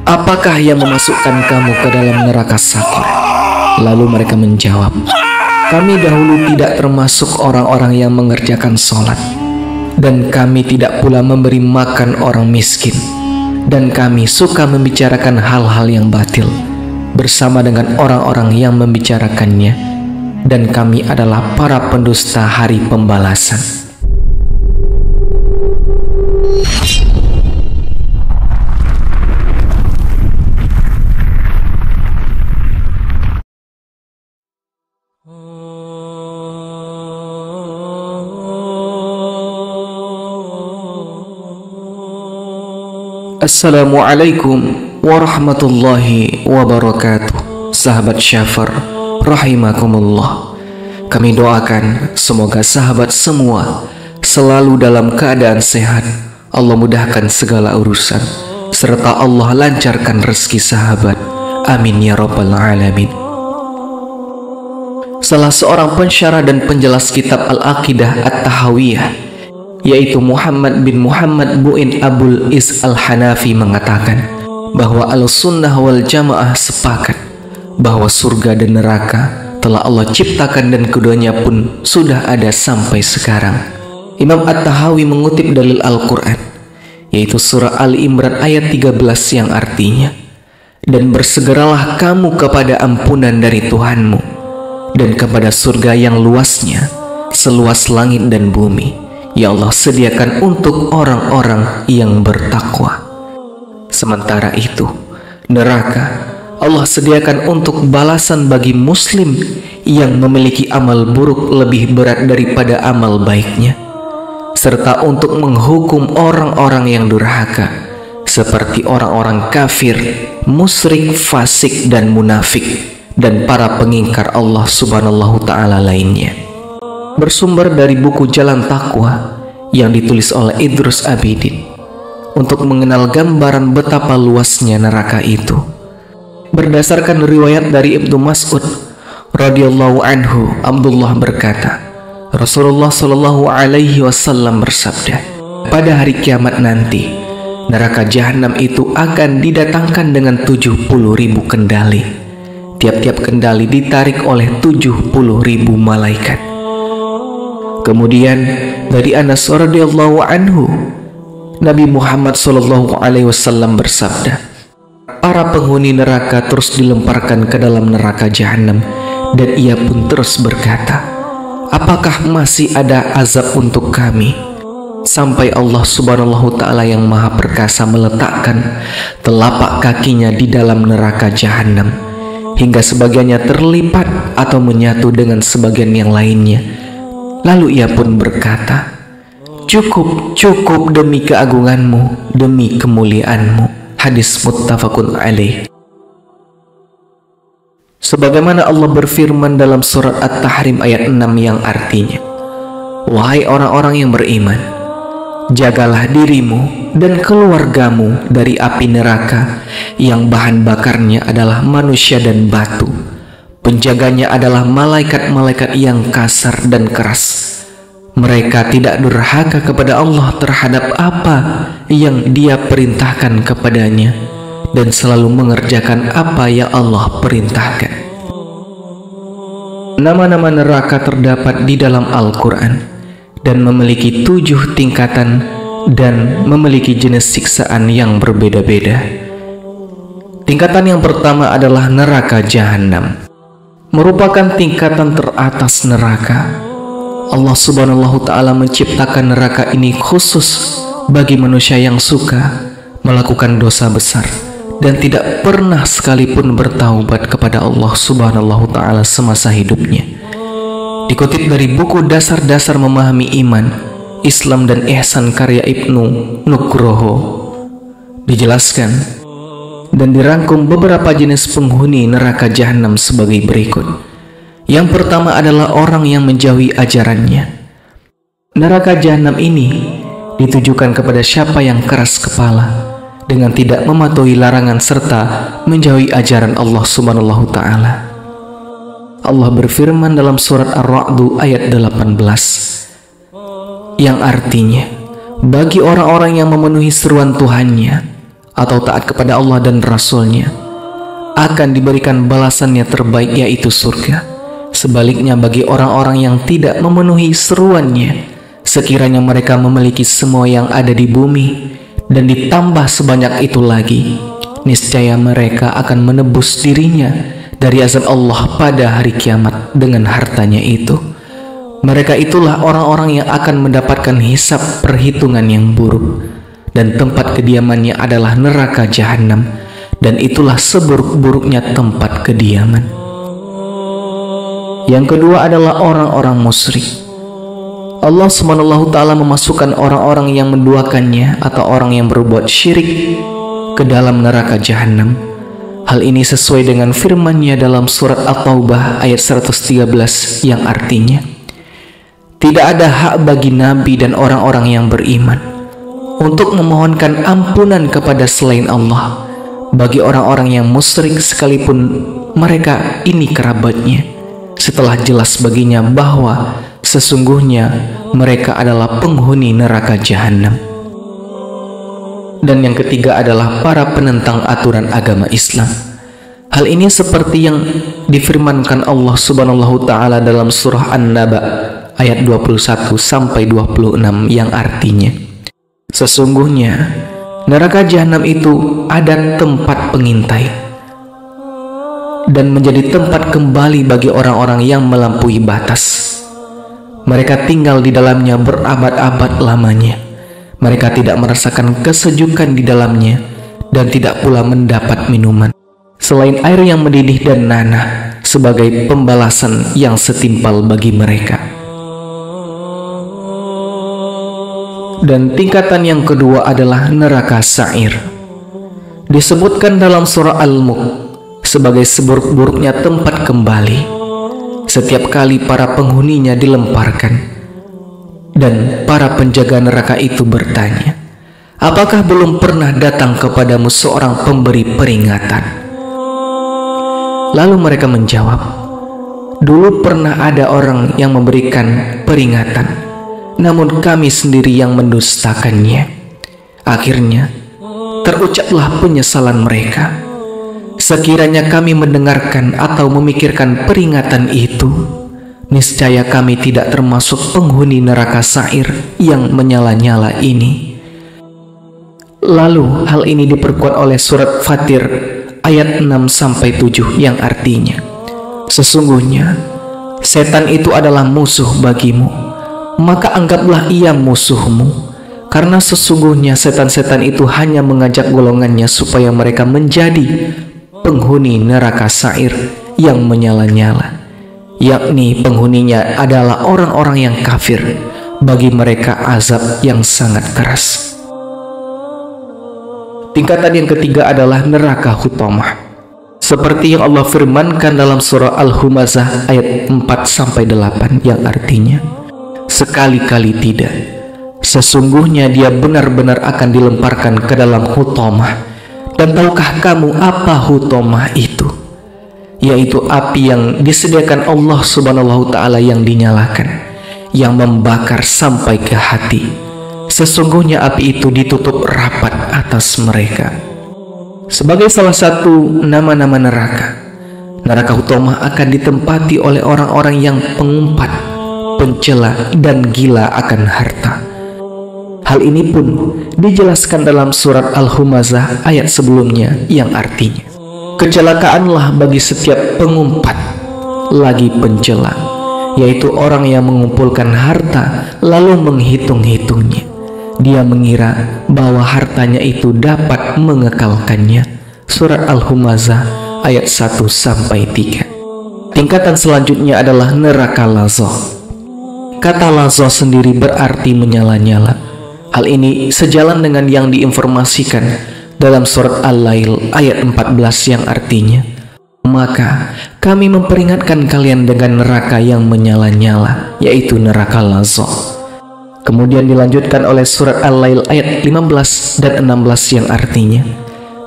Apakah yang memasukkan kamu ke dalam neraka Saqar? Lalu mereka menjawab, kami dahulu tidak termasuk orang-orang yang mengerjakan sholat, dan kami tidak pula memberi makan orang miskin, dan kami suka membicarakan hal-hal yang batil bersama dengan orang-orang yang membicarakannya, dan kami adalah para pendusta hari pembalasan. Assalamualaikum warahmatullahi wabarakatuh. Sahabat Syafar rahimakumullah, kami doakan semoga sahabat semua selalu dalam keadaan sehat, Allah mudahkan segala urusan, serta Allah lancarkan rezeki sahabat. Amin ya rabbal alamin. Salah seorang pensyarah dan penjelas kitab Al-Aqidah At-Tahawiyah, yaitu Muhammad bin Muhammad Bu'in Abul Is Al-Hanafi, mengatakan bahwa Al-Sunnah wal Jamaah sepakat bahwa surga dan neraka telah Allah ciptakan dan keduanya pun sudah ada sampai sekarang. Imam At-Tahawi mengutip dalil Al-Quran, yaitu surah Ali Imran ayat 13 yang artinya, dan bersegeralah kamu kepada ampunan dari Tuhanmu dan kepada surga yang luasnya seluas langit dan bumi, ya Allah sediakan untuk orang-orang yang bertakwa. Sementara itu, neraka Allah sediakan untuk balasan bagi muslim yang memiliki amal buruk lebih berat daripada amal baiknya, serta untuk menghukum orang-orang yang durhaka seperti orang-orang kafir, musyrik, fasik dan munafik, dan para pengingkar Allah subhanahu ta'ala lainnya. Bersumber dari buku Jalan Taqwa yang ditulis oleh Idrus Abidin untuk mengenal gambaran betapa luasnya neraka itu. Berdasarkan riwayat dari Ibnu Mas'ud radhiyallahu anhu, Abdullah berkata, Rasulullah shallallahu alaihi wasallam bersabda, pada hari kiamat nanti neraka jahanam itu akan didatangkan dengan 70.000 kendali. Tiap-tiap kendali ditarik oleh 70.000 malaikat. Kemudian dari Anas radhiyallahu anhu, Nabi Muhammad sallallahu alaihi wasallam bersabda, para penghuni neraka terus dilemparkan ke dalam neraka jahanam, dan ia pun terus berkata, apakah masih ada azab untuk kami? Sampai Allah subhanahu ta'ala yang maha perkasa meletakkan telapak kakinya di dalam neraka jahanam, hingga sebagiannya terlipat atau menyatu dengan sebagian yang lainnya. Lalu ia pun berkata, cukup, cukup demi keagunganmu, demi kemuliaanmu. Hadis muttafaqun alaih. Sebagaimana Allah berfirman dalam surat At-Tahrim ayat 6 yang artinya, wahai orang-orang yang beriman, jagalah dirimu dan keluargamu dari api neraka yang bahan bakarnya adalah manusia dan batu. Penjaganya adalah malaikat-malaikat yang kasar dan keras. Mereka tidak durhaka kepada Allah terhadap apa yang Dia perintahkan kepadanya, dan selalu mengerjakan apa yang Allah perintahkan. Nama-nama neraka terdapat di dalam Al-Quran dan memiliki 7 tingkatan dan memiliki jenis siksaan yang berbeda-beda. Tingkatan yang pertama adalah neraka jahanam, merupakan tingkatan teratas neraka. Allah subhanahu ta'ala menciptakan neraka ini khusus bagi manusia yang suka melakukan dosa besar dan tidak pernah sekalipun bertaubat kepada Allah subhanahu ta'ala semasa hidupnya. Dikutip dari buku Dasar-Dasar Memahami Iman, Islam dan Ihsan karya Ibnu Nugroho, dijelaskan dan dirangkum beberapa jenis penghuni neraka jahanam sebagai berikut. Yang pertama adalah orang yang menjauhi ajarannya. Neraka jahanam ini ditujukan kepada siapa yang keras kepala dengan tidak mematuhi larangan serta menjauhi ajaran Allah subhanahu ta'ala. Allah berfirman dalam surat Ar-Ra'd ayat 18 yang artinya, bagi orang-orang yang memenuhi seruan Tuhannya, atau taat kepada Allah dan Rasul-Nya akan diberikan balasannya terbaik, yaitu surga. Sebaliknya bagi orang-orang yang tidak memenuhi seruannya, sekiranya mereka memiliki semua yang ada di bumi dan ditambah sebanyak itu lagi, niscaya mereka akan menebus dirinya dari azab Allah pada hari kiamat dengan hartanya itu. Mereka itulah orang-orang yang akan mendapatkan hisab perhitungan yang buruk, dan tempat kediamannya adalah neraka jahanam, dan itulah seburuk-buruknya tempat kediaman. Yang kedua adalah orang-orang musyrik. Allah SWT memasukkan orang-orang yang menduakannya atau orang yang berbuat syirik ke dalam neraka jahanam. Hal ini sesuai dengan firman-Nya dalam surat At-Taubah ayat 113 yang artinya, tidak ada hak bagi nabi dan orang-orang yang beriman untuk memohonkan ampunan kepada selain Allah bagi orang-orang yang musyrik sekalipun mereka ini kerabatnya, setelah jelas baginya bahwa sesungguhnya mereka adalah penghuni neraka jahanam. Dan yang ketiga adalah para penentang aturan agama Islam. Hal ini seperti yang difirmankan Allah Subhanahu wa taala dalam surah An-Naba ayat 21 sampai 26 yang artinya, sesungguhnya neraka jahanam itu ada tempat pengintai dan menjadi tempat kembali bagi orang-orang yang melampaui batas. Mereka tinggal di dalamnya berabad-abad lamanya. Mereka tidak merasakan kesejukan di dalamnya dan tidak pula mendapat minuman selain air yang mendidih dan nanah sebagai pembalasan yang setimpal bagi mereka. Dan tingkatan yang kedua adalah neraka sa'ir. Disebutkan dalam surah Al-Mulk sebagai seburuk-buruknya tempat kembali. Setiap kali para penghuninya dilemparkan, dan para penjaga neraka itu bertanya, apakah belum pernah datang kepadamu seorang pemberi peringatan? Lalu mereka menjawab, dulu pernah ada orang yang memberikan peringatan, namun kami sendiri yang mendustakannya. Akhirnya terucaplah penyesalan mereka. Sekiranya kami mendengarkan atau memikirkan peringatan itu, niscaya kami tidak termasuk penghuni neraka sa'ir yang menyala-nyala ini. Lalu hal ini diperkuat oleh surat Fatir ayat 6-7 yang artinya, sesungguhnya setan itu adalah musuh bagimu, maka anggaplah ia musuhmu, karena sesungguhnya setan-setan itu hanya mengajak golongannya supaya mereka menjadi penghuni neraka sa'ir yang menyala-nyala, yakni penghuninya adalah orang-orang yang kafir. Bagi mereka azab yang sangat keras. Tingkatan yang ketiga adalah neraka hutamah, seperti yang Allah firmankan dalam surah Al-Humazah ayat 4-8 yang artinya, sekali-kali tidak, sesungguhnya dia benar-benar akan dilemparkan ke dalam hutamah. Dan tahukah kamu apa hutamah itu? Yaitu api yang disediakan Allah Subhanahu wa taala yang dinyalakan, yang membakar sampai ke hati. Sesungguhnya api itu ditutup rapat atas mereka. Sebagai salah satu nama-nama neraka, neraka hutamah akan ditempati oleh orang-orang yang pengumpat, pencela, dan gila akan harta. Hal ini pun dijelaskan dalam surat Al-Humazah ayat sebelumnya yang artinya, kecelakaanlah bagi setiap pengumpat lagi pencela, yaitu orang yang mengumpulkan harta lalu menghitung-hitungnya. Dia mengira bahwa hartanya itu dapat mengekalkannya. Surat Al-Humazah ayat 1-3. Tingkatan selanjutnya adalah neraka lazah. Kata lazah sendiri berarti menyala-nyala. Hal ini sejalan dengan yang diinformasikan dalam surat Al-Lail ayat 14 yang artinya, maka kami memperingatkan kalian dengan neraka yang menyala-nyala, yaitu neraka lazah. Kemudian dilanjutkan oleh surat Al-Lail ayat 15 dan 16 yang artinya,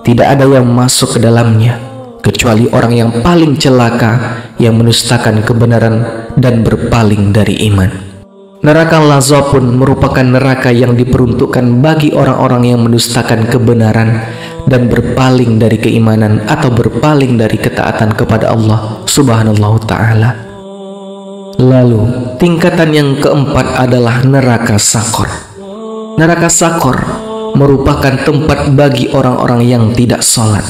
tidak ada yang masuk ke dalamnya kecuali orang yang paling celaka, yang mendustakan kebenaran dan berpaling dari iman. Neraka lazah pun merupakan neraka yang diperuntukkan bagi orang-orang yang mendustakan kebenaran dan berpaling dari keimanan atau berpaling dari ketaatan kepada Allah Subhanahu Ta'ala. Lalu tingkatan yang keempat adalah neraka Sakor. Neraka Sakor merupakan tempat bagi orang-orang yang tidak sholat,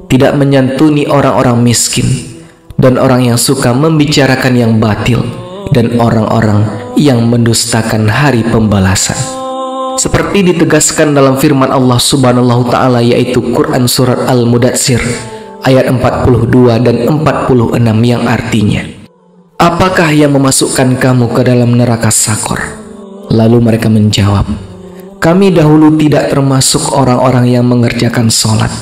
tidak menyantuni orang-orang miskin, dan orang yang suka membicarakan yang batil, dan orang-orang yang mendustakan hari pembalasan. Seperti ditegaskan dalam firman Allah Subhanahu Ta'ala, yaitu Quran Surat Al-Mudatsir ayat 42 dan 46 yang artinya, apakah yang memasukkan kamu ke dalam neraka Sakor? Lalu mereka menjawab, kami dahulu tidak termasuk orang-orang yang mengerjakan sholat,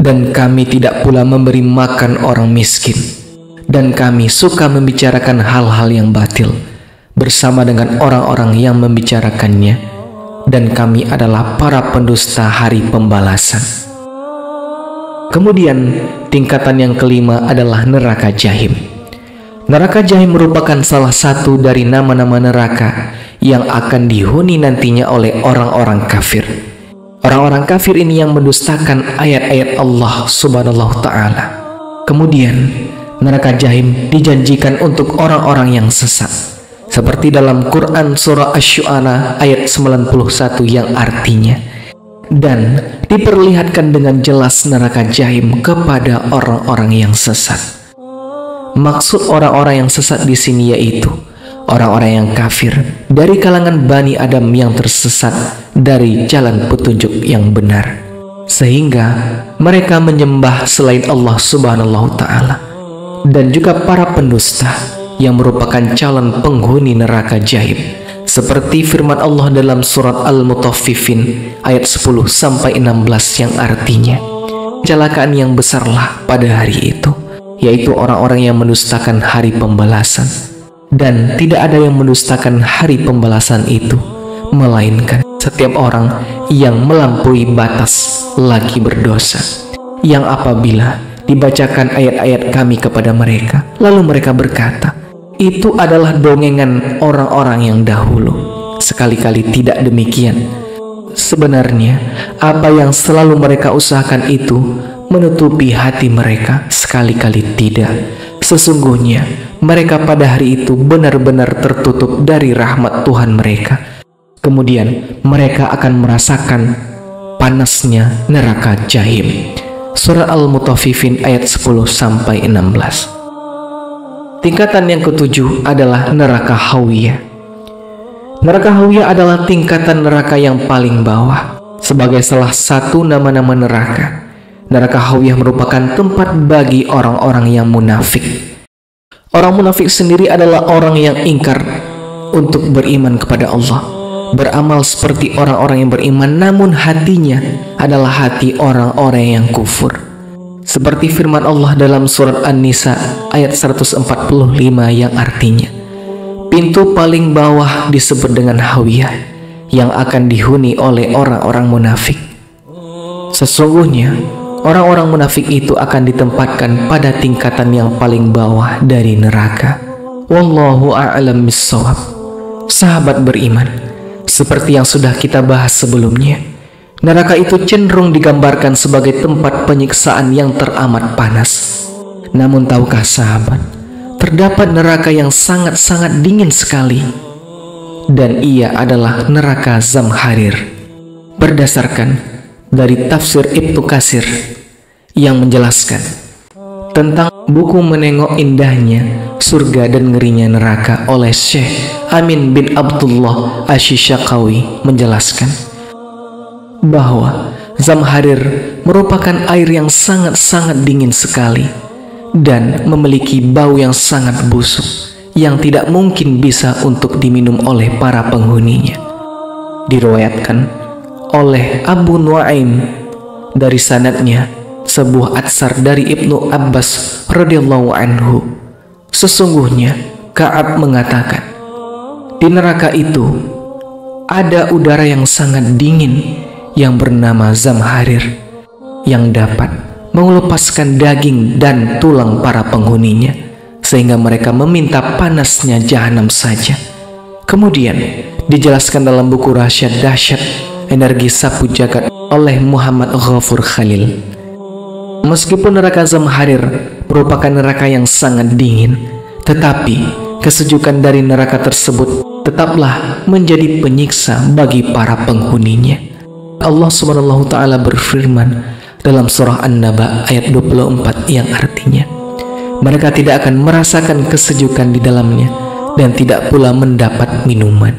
dan kami tidak pula memberi makan orang miskin, dan kami suka membicarakan hal-hal yang batil bersama dengan orang-orang yang membicarakannya, dan kami adalah para pendusta hari pembalasan. Kemudian tingkatan yang kelima adalah neraka Jahim. Neraka Jahim merupakan salah satu dari nama-nama neraka yang akan dihuni nantinya oleh orang-orang kafir. Orang-orang kafir ini yang mendustakan ayat-ayat Allah Subhanahu Ta'ala. Kemudian neraka Jahim dijanjikan untuk orang-orang yang sesat, seperti dalam Quran Surah Asy-Syu'ara ayat 91 yang artinya, dan diperlihatkan dengan jelas neraka Jahim kepada orang-orang yang sesat. Maksud orang-orang yang sesat di sini yaitu orang-orang yang kafir dari kalangan Bani Adam yang tersesat dari jalan petunjuk yang benar, sehingga mereka menyembah selain Allah Subhanahu Ta'ala, dan juga para pendusta yang merupakan calon penghuni neraka Jahim, seperti firman Allah dalam surat Al-Mutaffifin ayat 10-16 yang artinya, kecelakaan yang besarlah pada hari itu, yaitu orang-orang yang mendustakan hari pembalasan, dan tidak ada yang mendustakan hari pembalasan itu melainkan setiap orang yang melampaui batas lagi berdosa, yang apabila dibacakan ayat-ayat kami kepada mereka, lalu mereka berkata, itu adalah dongengan orang-orang yang dahulu. Sekali-kali tidak demikian. Sebenarnya apa yang selalu mereka usahakan itu menutupi hati mereka. Sekali-kali tidak. Sesungguhnya mereka pada hari itu benar-benar tertutup dari rahmat Tuhan mereka. Kemudian mereka akan merasakan panasnya neraka Jahim. Surah Al-Mutaffifin ayat 10-16. Tingkatan yang ketujuh adalah neraka Hawiyah. Neraka Hawiyah adalah tingkatan neraka yang paling bawah. Sebagai salah satu nama-nama neraka, neraka Hawiyah merupakan tempat bagi orang-orang yang munafik. Orang munafik sendiri adalah orang yang ingkar untuk beriman kepada Allah, beramal seperti orang-orang yang beriman, namun hatinya adalah hati orang-orang yang kufur. Seperti firman Allah dalam surat An-Nisa ayat 145 yang artinya, pintu paling bawah disebut dengan Hawiyah, yang akan dihuni oleh orang-orang munafik. Sesungguhnya orang-orang munafik itu akan ditempatkan pada tingkatan yang paling bawah dari neraka. Wallahu a'lam bissawab. Sahabat beriman, seperti yang sudah kita bahas sebelumnya, neraka itu cenderung digambarkan sebagai tempat penyiksaan yang teramat panas. Namun tahukah sahabat, terdapat neraka yang sangat-sangat dingin sekali, dan ia adalah neraka Zamharir. Berdasarkan dari tafsir Ibnu Katsir yang menjelaskan tentang buku Menengok Indahnya Surga dan Ngerinya Neraka oleh Syekh Amin bin Abdullah Asy-Syaqawi, menjelaskan bahwa Zamharir merupakan air yang sangat-sangat dingin sekali dan memiliki bau yang sangat busuk yang tidak mungkin bisa untuk diminum oleh para penghuninya. Diriwayatkan oleh Abu Nuaim dari sanadnya sebuah atsar dari Ibnu Abbas radhiyallahu anhu, sesungguhnya Ka'ab mengatakan, di neraka itu ada udara yang sangat dingin yang bernama Zamharir, yang dapat melepaskan daging dan tulang para penghuninya, sehingga mereka meminta panasnya jahanam saja. Kemudian dijelaskan dalam buku Rasyad Dahsyat energi sapu jagat oleh Muhammad Ghafur Khalil. Meskipun neraka Zamharir merupakan neraka yang sangat dingin, tetapi kesejukan dari neraka tersebut tetaplah menjadi penyiksa bagi para penghuninya. Allah Subhanahu wa taala berfirman dalam surah An-Naba ayat 24 yang artinya, mereka tidak akan merasakan kesejukan di dalamnya dan tidak pula mendapat minuman.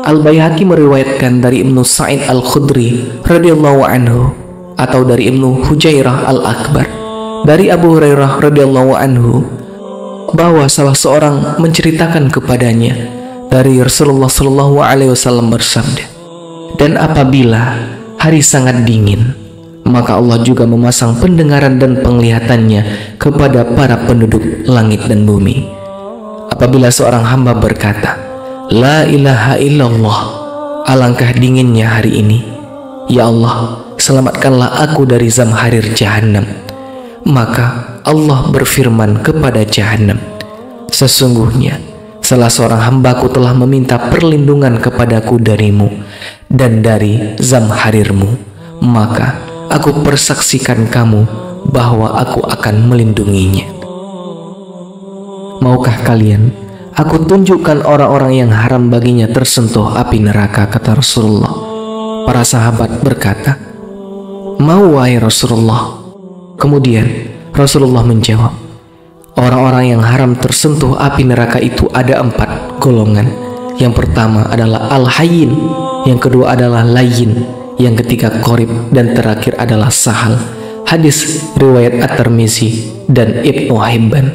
Al-Baihaqi meriwayatkan dari Ibnu Sa'id Al-Khudri radhiyallahu anhu atau dari Ibnu Hujairah Al-Akbar dari Abu Hurairah radhiyallahu anhu bahwa salah seorang menceritakan kepadanya dari Rasulullah sallallahu alaihi wasallam bersabda, dan apabila hari sangat dingin, maka Allah juga memasang pendengaran dan penglihatannya kepada para penduduk langit dan bumi. Apabila seorang hamba berkata, la ilaha illallah, alangkah dinginnya hari ini, ya Allah, selamatkanlah aku dari Zamharir Jahannam. Maka Allah berfirman kepada Jahannam, sesungguhnya salah seorang hambaku telah meminta perlindungan kepadaku darimu dan dari Zamharirmu, maka aku persaksikan kamu bahwa aku akan melindunginya. Maukah kalian aku tunjukkan orang-orang yang haram baginya tersentuh api neraka, kata Rasulullah. Para sahabat berkata, mau wahai Rasulullah. Kemudian Rasulullah menjawab, orang-orang yang haram tersentuh api neraka itu ada 4 golongan. Yang pertama adalah al-hayyin, yang kedua adalah layyin, yang ketiga qorib, dan terakhir adalah sahal. Hadis riwayat At-Tirmizi dan Ibnu Hibban.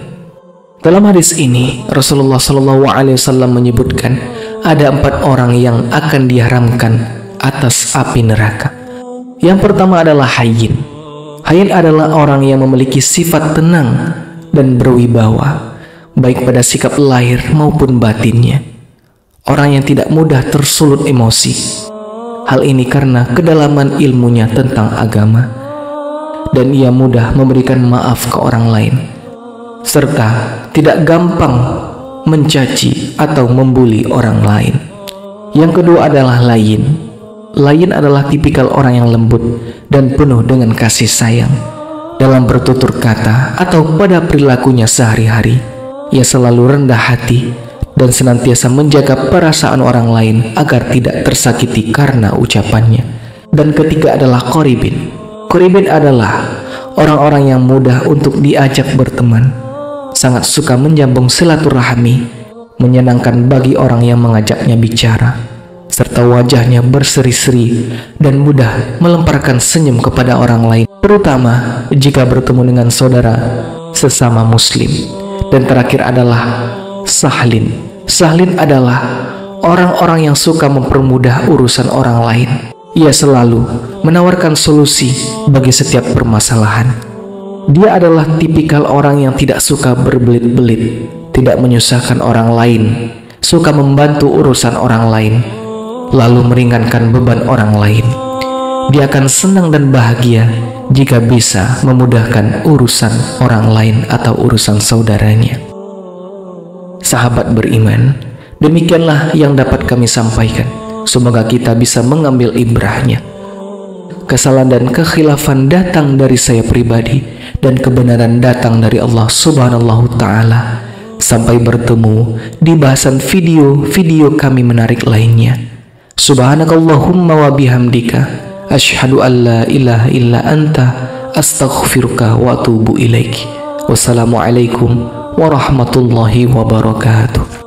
Dalam hadis ini Rasulullah SAW menyebutkan ada 4 orang yang akan diharamkan atas api neraka. Yang pertama adalah hayyin. Hayyin adalah orang yang memiliki sifat tenang dan berwibawa, baik pada sikap lahir maupun batinnya. Orang yang tidak mudah tersulut emosi. Hal ini karena kedalaman ilmunya tentang agama, dan ia mudah memberikan maaf ke orang lain, serta tidak gampang mencaci atau membuli orang lain. Yang kedua adalah layyin. Layyin adalah tipikal orang yang lembut dan penuh dengan kasih sayang. Dalam bertutur kata atau pada perilakunya sehari-hari, ia selalu rendah hati dan senantiasa menjaga perasaan orang lain agar tidak tersakiti karena ucapannya. Dan ketiga adalah qoribin. Qoribin adalah orang-orang yang mudah untuk diajak berteman, sangat suka menyambung silaturahmi, menyenangkan bagi orang yang mengajaknya bicara, serta wajahnya berseri-seri dan mudah melemparkan senyum kepada orang lain, terutama jika bertemu dengan saudara sesama muslim. Dan terakhir adalah sahlin. Sahlin adalah orang-orang yang suka mempermudah urusan orang lain. Ia selalu menawarkan solusi bagi setiap permasalahan. Dia adalah tipikal orang yang tidak suka berbelit-belit, tidak menyusahkan orang lain, suka membantu urusan orang lain, lalu meringankan beban orang lain. Dia akan senang dan bahagia jika bisa memudahkan urusan orang lain atau urusan saudaranya. Sahabat beriman, demikianlah yang dapat kami sampaikan. Semoga kita bisa mengambil ibrahnya. Kesalahan dan kekhilafan datang dari saya pribadi, dan kebenaran datang dari Allah Subhanahu wa ta'ala. Sampai bertemu di bahasan video-video kami menarik lainnya. Subhanakallahumma wa bihamdika, asyhadu an la ilaha illa anta, astaghfiruka wa atubu ilaik. Wassalamualaikum warahmatullahi wabarakatuh.